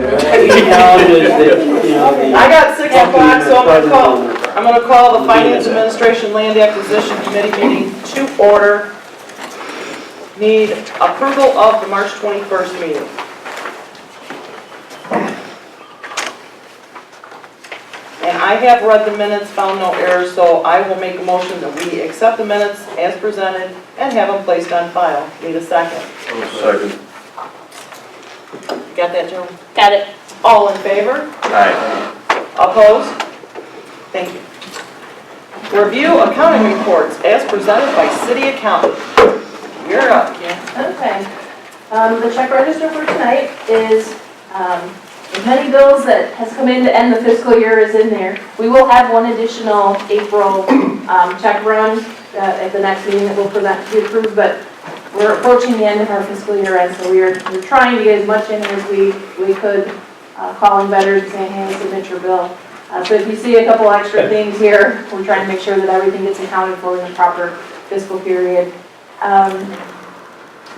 I got 6 o'clock, so I'm gonna call the Finance Administration Land Acquisition Committee meeting to order. Need approval of the March 21st meeting. And I have read the minutes, found no errors, so I will make a motion that we accept the minutes as presented and have them placed on file. Need a second? Second. Got that, Joe? Got it. All in favor? Aye. Opposed? Thank you. Review accounting reports as presented by city accountant. You're up, Kim. Okay. The check register for tonight is the many bills that has come in to end the fiscal year is in there. We will have one additional April check run at the next meeting that we'll present to be approved, but we're approaching the end of our fiscal year end, so we're trying to get as much in as we could, calling vendors and saying, hey, signature bill. So if you see a couple extra things here, we're trying to make sure that everything gets accounted for in the proper fiscal period.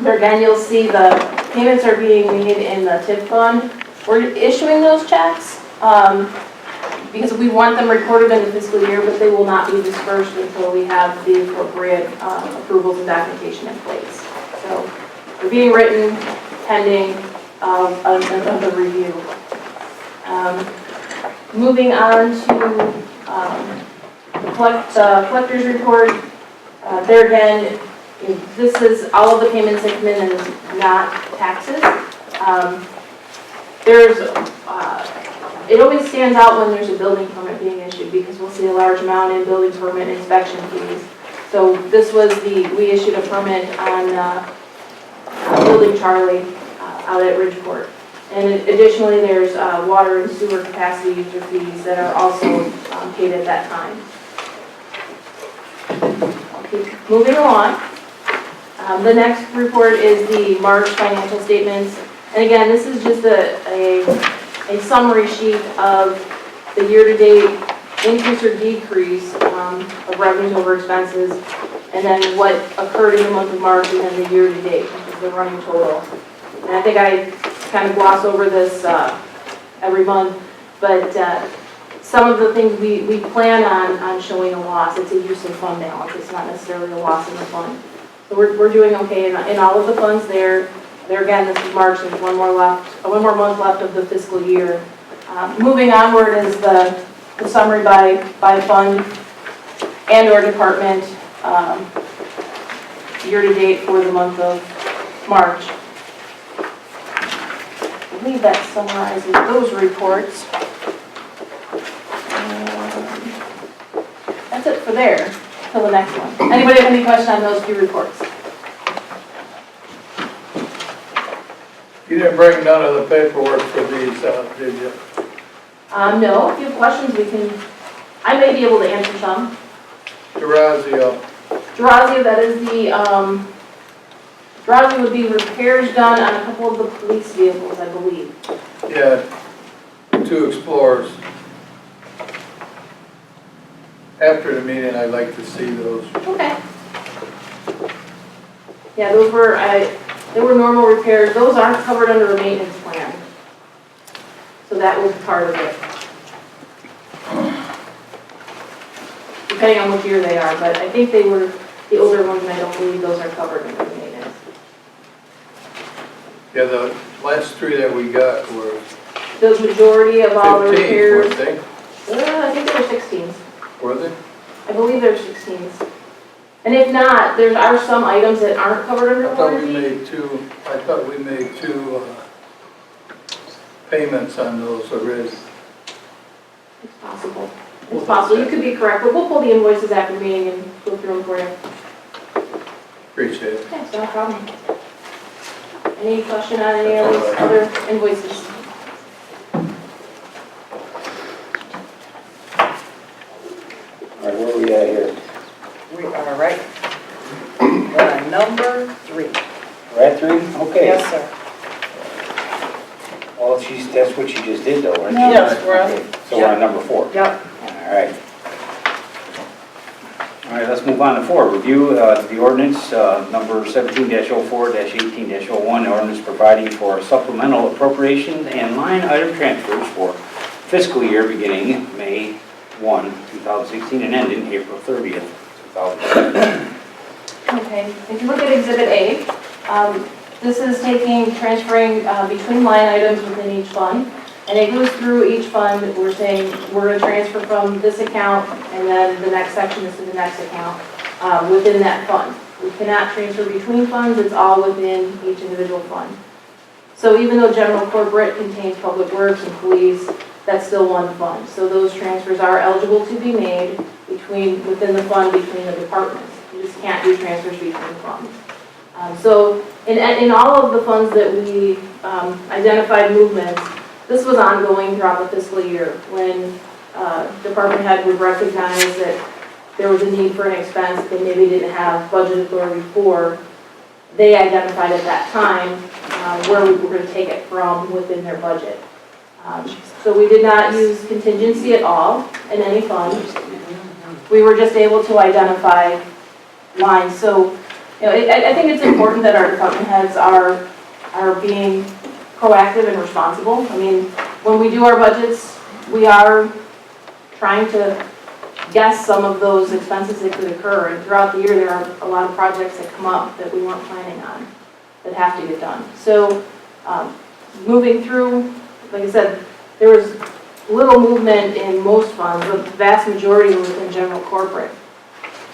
There again, you'll see the payments are being made in the TIP fund. We're issuing those checks because we want them recorded in the fiscal year, but they will not be dispersed until we have the appropriate approvals and documentation in place. So they're being written pending the review. Moving on to the collector's report. There again, this is all of the payments that come in and not taxes. It always stands out when there's a building permit being issued because we'll see a large amount in building permit inspection fees. So this was we issued a permit on Building Charlie out at Ridgeport. And additionally, there's water and sewer capacity user fees that are also paid at that time. Okay, moving along. The next report is the March financial statements. And again, this is just a summary sheet of the year-to-date increase or decrease of revenues over expenses, and then what occurred in the month of March and then the year-to-date, which is the running total. And I think I kind of gloss over this every month, but some of the things we plan on showing a loss. It's a use of fund balance. It's not necessarily a loss in the fund. So we're doing okay in all of the funds there. There again, this is March. There's one more month left of the fiscal year. Moving onward is the summary by fund and/or department year-to-date for the month of March. I believe that summarizes those reports. That's it for there. Till the next one. Anybody have any question on those few reports? You didn't bring none of the paperwork for these out, did you? No. If you have questions, I may be able to answer some. Durazio. Durazio, that is the, Durazio would be repairs done on a couple of the police vehicles, I believe. Yeah, 2 Explorers. After the meeting, I'd like to see those. Okay. Yeah, those were, they were normal repairs. Those aren't covered under a maintenance plan. So that was part of it. Depending on which year they are, but I think they were the older ones, and I don't believe those are covered under the maintenance. Yeah, the last 3 that we got were The majority of all the 15s, repairs. weren't they? I think they were 16s. Were they? I believe they're 16s. And if not, there are some items that aren't covered under I thought we warranty. made two payments on those already. It's possible. It's possible. You could be correct, but we'll pull the invoices after the meeting and go through them for you. Appreciate it. Yeah, it's no problem. Any question on any of those other invoices? All right, where are we at here? We are right. We're on number 3. We're at 3? Okay. Yes, sir. Well, that's what you just did though, weren't you? Yes, we're on. Okay, so we're on number 4. Yep. All right. All right, let's move on to 4. Review the ordinance number 17-04-18-01, ordinance providing for supplemental appropriations and line item transfers for fiscal year beginning May 1, 2016 and ending April 30th, 2017. Okay, if you look at Exhibit A, this is transferring between line items within each fund. And it goes through each fund. We're saying we're going to transfer from this account, and then the next section is to the next account within that fund. We cannot transfer between funds. It's all within each individual fund. So even though general corporate contains public works and police, that's still one fund. So those transfers are eligible to be made within the fund between the departments. You just can't do transfers between funds. So in all of the funds that we identified movements, this was ongoing throughout the fiscal year. When department head would recognize that there was a need for an expense that they maybe didn't have budget authority for, they identified at that time where we were going to take it from within their budget. So we did not use contingency at all in any fund. We were just able to identify lines. So I think it's important that our department heads are being proactive and responsible. I mean, when we do our budgets, we are trying to guess some of those expenses that could occur. And throughout the year, there are a lot of projects that come up that we weren't planning on that have to get done. So moving through, like I said, there was little movement in most funds. The vast majority were within general corporate.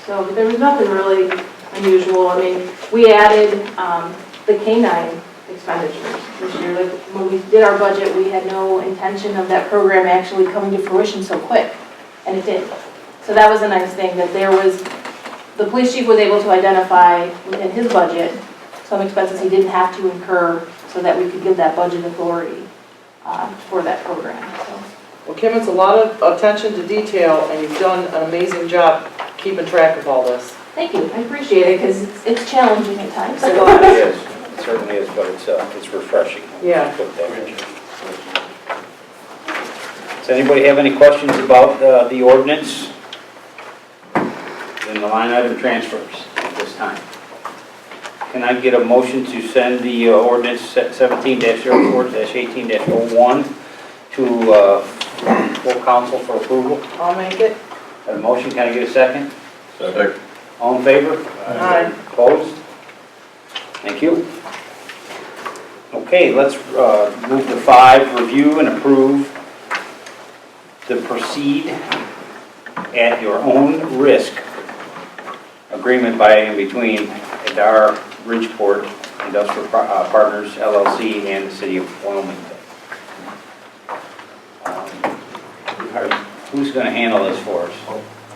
So there was nothing really unusual. I mean, we added the K-9 expenditures this year. Like when we did our budget, we had no intention of that program actually coming to fruition so quick, and it did. So that was a nice thing, that the police chief was able to identify within his budget some expenses he didn't have to incur so that we could give that budget authority for that program. So. Well, Kim, it's a lot of attention to detail, and you've done an amazing job keeping track of all this. Thank you, I appreciate it, because it's challenging at times. It is. It certainly is, but it's refreshing. Yeah. Does anybody have any questions about the ordinance and the line item transfers at this time? Can I get a motion to send the ordinance 17-04-18-01 to full council for approval? I'll make it. Got a motion, can I get a second? Second. All in favor? Aye. Opposed? Thank you. Okay, let's move to 5, review and approve the proceed at your own risk agreement by and between Adar Bridgeport Industrial Partners LLC and the City of Wilmington. Who's going to handle this for us?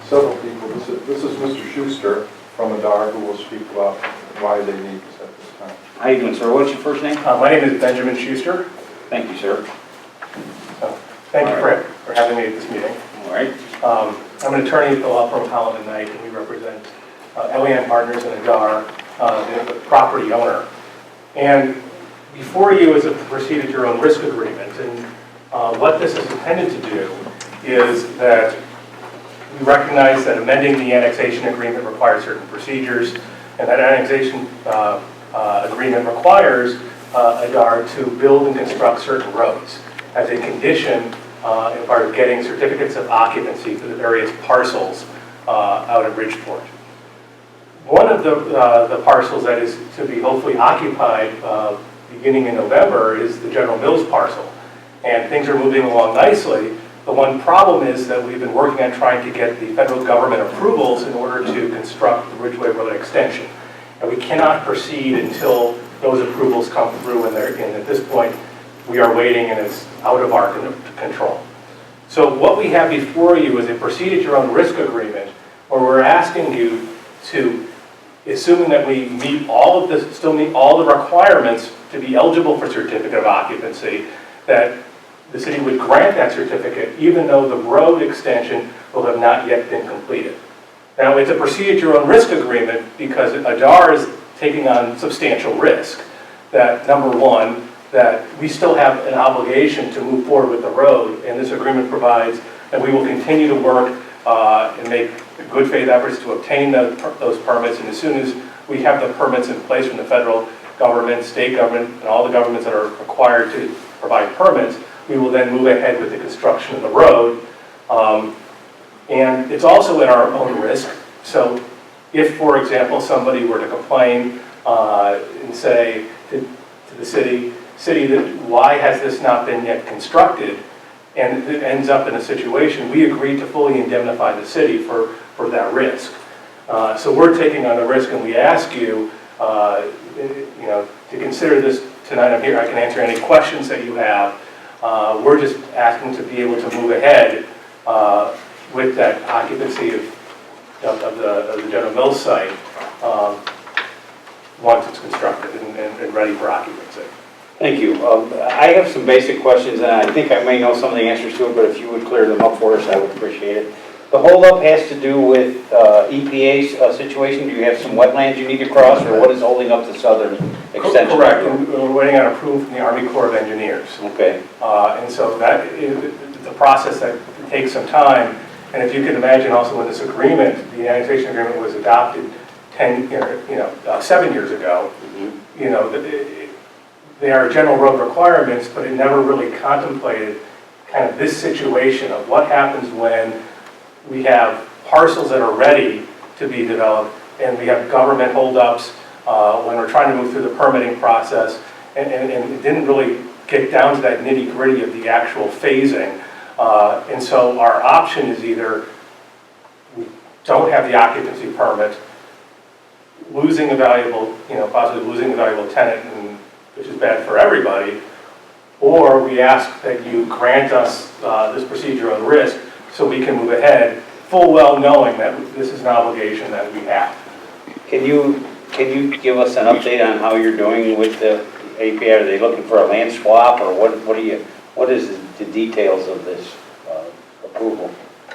Several people. This is Mr. Schuster from Adar who will speak about why they need this at this time. How you doing, sir? What's your first name? My name is Benjamin Schuster. Thank you, sir. Thank you for having me at this meeting. All right. I'm an attorney at the law firm Holland and Knight, and we represent LEN Partners and Adar, the property owner. And before you is a proceed at your own risk agreement. And what this is intended to do is that we recognize that amending the annexation agreement requires certain procedures, and that annexation agreement requires Adar to build and construct certain roads as a condition in part of getting certificates of occupancy for the various parcels out at Bridgeport. One of the parcels that is to be hopefully occupied beginning in November is the General Mills parcel, and things are moving along nicely. The one problem is that we've been working on trying to get the federal government approvals in order to construct the Ridgeway Road extension. And we cannot proceed until those approvals come through, and at this point we are waiting, and it's out of our control. So what we have before you is a proceed at your own risk agreement, where we're asking you to, assuming that we meet all of this, still meet all the requirements to be eligible for certificate of occupancy, that the city would grant that certificate even though the road extension will have not yet been completed. Now, it's a proceed at your own risk agreement because Adar is taking on substantial risk. That, number one, that we still have an obligation to move forward with the road, and this agreement provides that we will continue to work and make good faith efforts to obtain those permits, and as soon as we have the permits in place from the federal government, state government, and all the governments that are required to provide permits, we will then move ahead with the construction of the road. And it's also at our own risk. So if, for example, somebody were to complain and say to the city that why has this not been yet constructed, and it ends up in a situation, we agree to fully indemnify the city for that risk. So we're taking on the risk, and we ask you, to consider this tonight. I'm here, I can answer any questions that you have. We're just asking to be able to move ahead with that occupancy of the General Mills site once it's constructed and ready for occupancy. Thank you. I have some basic questions, and I think I may know some of the answers to it, but if you would clear them up for us, I would appreciate it. The holdup has to do with EPA's situation. Do you have some wetlands you need to cross, or what is holding up the southern extension? Correct. We're waiting on approval from the Army Corps of Engineers. Okay. And so that is the process that takes some time. And if you can imagine also when this agreement, the annexation agreement was adopted 7 years ago, they are general road requirements, but it never really contemplated kind of this situation of what happens when we have parcels that are ready to be developed and we have government holdups when we're trying to move through the permitting process, and it didn't really get down to that nitty-gritty of the actual phasing. And so our option is either we don't have the occupancy permit, losing a valuable, possibly losing a valuable tenant, which is bad for everybody, or we ask that you grant us this procedure on risk so we can move ahead, full well knowing that this is an obligation that we have. Can you give us an update on how you're doing with the APA? Are they looking for a land swap, or what is the details of this approval?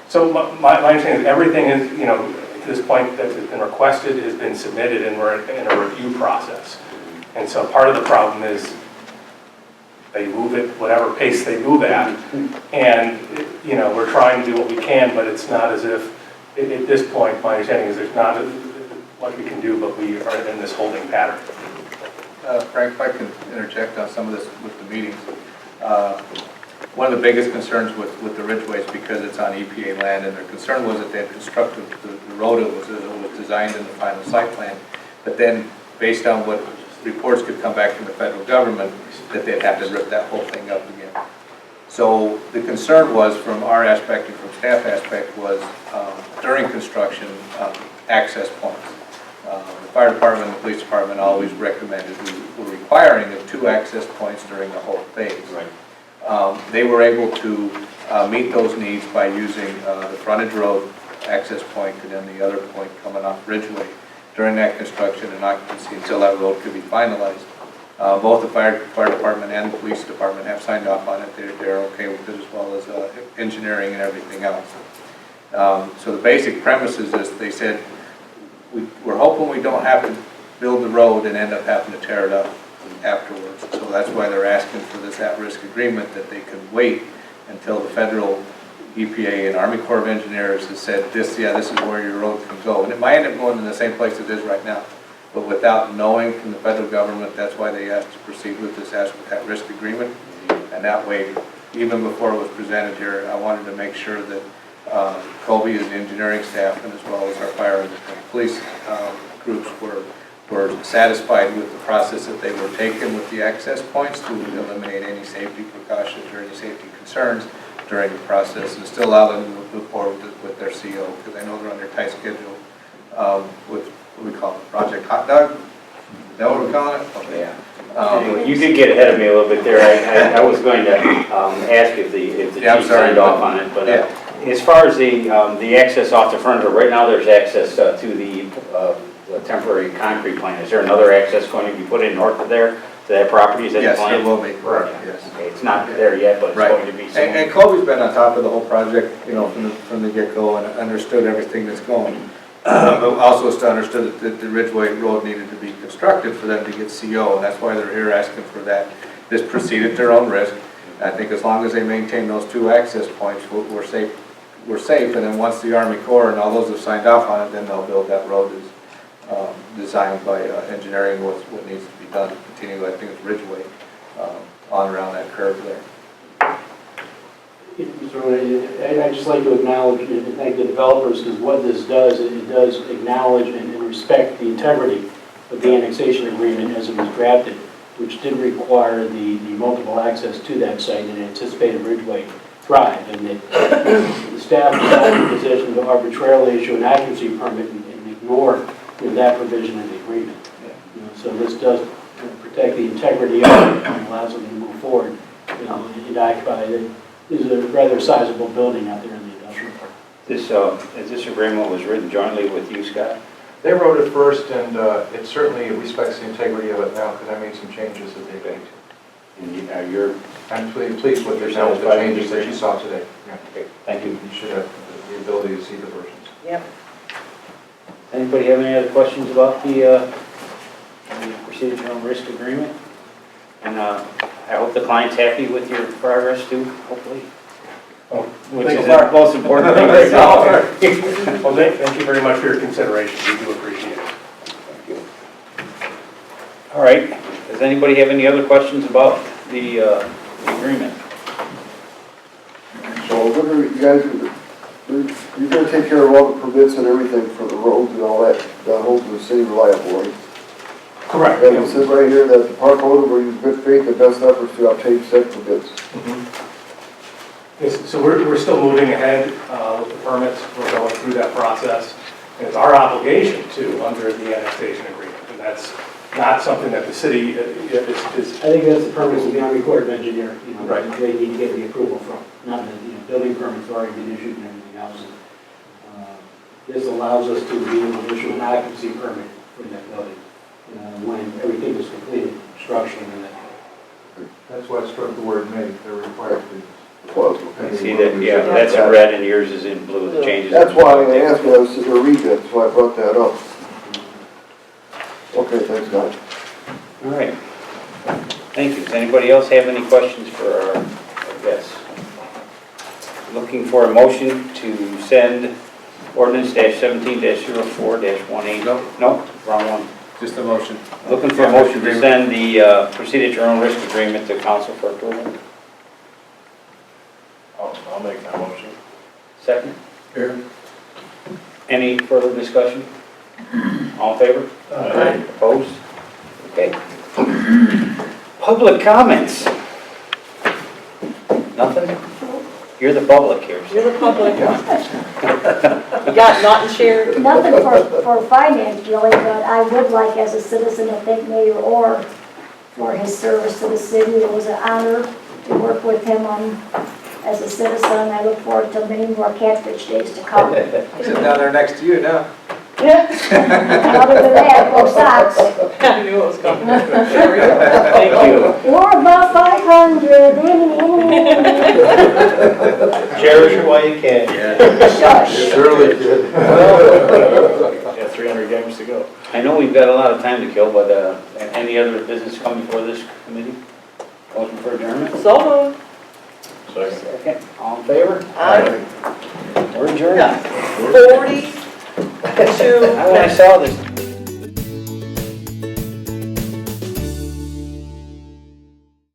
So my understanding is everything is, to this point that has been requested has been submitted, and we're in a review process. And so part of the problem is they move at whatever pace they move at, and we're trying to do what we can, but it's not as if at this point my understanding is there's not what we can do, but we are in this holding pattern. Frank, if I can interject on some of this with the meetings. One of the biggest concerns with the Ridgeway is because it's on EPA land, and their concern was that they had constructed the road it was designed in the final site plan, but then based on what reports could come back from the federal government, that they'd have to rip that whole thing up again. So the concern was, from our aspect and from staff aspect, was during construction, access points. The fire department and the police department always recommended, we were requiring of 2 access points during the whole phase. Right. They were able to meet those needs by using the frontage road access point and then the other point coming off Ridgeway during that construction and occupancy until that road could be finalized. Both the fire department and the police department have signed off on it. They're okay with it, as well as engineering and everything else. So the basic premise is this: they said, we're hoping we don't have to build the road and end up having to tear it up afterwards. So that's why they're asking for this at-risk agreement, that they can wait until the federal EPA and Army Corps of Engineers has said, this is where your road can go. And it might end up going in the same place it is right now. But without knowing from the federal government, that's why they asked to proceed with this at-risk agreement. And that way, even before it was presented here, I wanted to make sure that Colby and the engineering staff, and as well as our fire and police groups, were satisfied with the process that they were taking with the access points to eliminate any safety precautions or any safety concerns during the process, and still allow them to move forward with their CO, because I know they're on their tight schedule with what we call it, Project Hot Dog. Is that what we're calling it? Okay. Yeah. You did get ahead of me a little bit there. I was going to ask if the chief signed off on it, but as far as the access off the front of it, right now there's access to the temporary concrete plant. Is there another access going to be put in north of there to that property? Is that yes, the plan? it will be. Correct. Yes. Okay, it's not there yet, but it's right. going to be soon. And Colby's been on top of the whole project, from the get-go, and understood everything that's going. But also understood that the Ridgeway Road needed to be constructed for them to get CO, and that's why they're here asking for that. This proceed at their own risk. I think as long as they maintain those 2 access points, we're safe we're safe, and then once the Army Corps and all those have signed off on it, then they'll build that road as designed by engineering what needs to be done, continue, I think it's Ridgeway, on around that curve there. Mr. Ray, I'd just like to acknowledge and thank the developers, because what this does, it does acknowledge and respect the integrity of the annexation agreement as it was drafted, which did require the multiple access to that site and anticipated Ridgeway Drive. And the staff is not in a position to arbitrarily issue an occupancy permit and ignore that provision in the agreement. So this does protect the integrity of it and allows them to move forward and occupy it. This is a rather sizable building out there in the industrial park. This agreement was written jointly with you, Scott? They wrote it first, and it certainly respects the integrity of it now, because I made some changes that they made. And I'm pleased with the changes that you saw today. Yeah. okay, thank you. You should have the ability to see the versions. Yep. Anybody have any other questions about the procedure on risk agreement? And I hope the client's happy with your progress too, hopefully. Oh, Which is the most important thing right now. Well, thank you very much for your consideration. We do appreciate it. Thank you. All right, does anybody have any other questions about the agreement? So what are you guys, you're gonna take care of all the permits and everything for the roads and all that, that holds the city reliable, right? Correct. And it says right here that the park owner will use good faith and best efforts to obtain said permits. Yes, so we're still moving ahead with the permits. We're going through that process. And it's our obligation to under the annexation agreement. And that's not something that the city is. I think that's the purpose of the Army Corps of Engineers. Right. They need to get the approval from, not the building permits already been issued and everything else. This allows us to be able to issue an occupancy permit for that building when everything is completed, construction and that. That's why I struck the word may. They're required to. I see that, yeah, that's in red and yours is in blue, the changes. That's why I asked you, I was sitting there reading that, so I brought that up. Okay, thanks, guys. All right. Thank you. Does anybody else have any questions for our guests? Looking for a motion to send ordinance -17-04-18. No, wrong one. Just a motion. Looking for a motion to send the proceed at your own risk agreement to council for approval. I'll make that motion. Second. Here. Any further discussion? All in favor? Aye. Opposed? Okay. Public comments? Nothing? You're the public here. so- You're the public. You got nothing shared? Nothing for finance really, but I would like as a citizen to thank Mayor Orr for his service to the city. It was an honor to work with him as a citizen. I look forward to many more catfish days to come. Sitting down there next to you now. Yeah. Other than that, no socks. I knew it was coming. Thank you. We're about 500. Cherish it while you can. Shush. Surely did. Yeah, 300 games to go. I know we've got a lot of time to kill, but any other business coming before this committee? Motion for adjournment? So moved. Second. All in favor? Aye. We're adjourned. Yeah. 42. When I saw this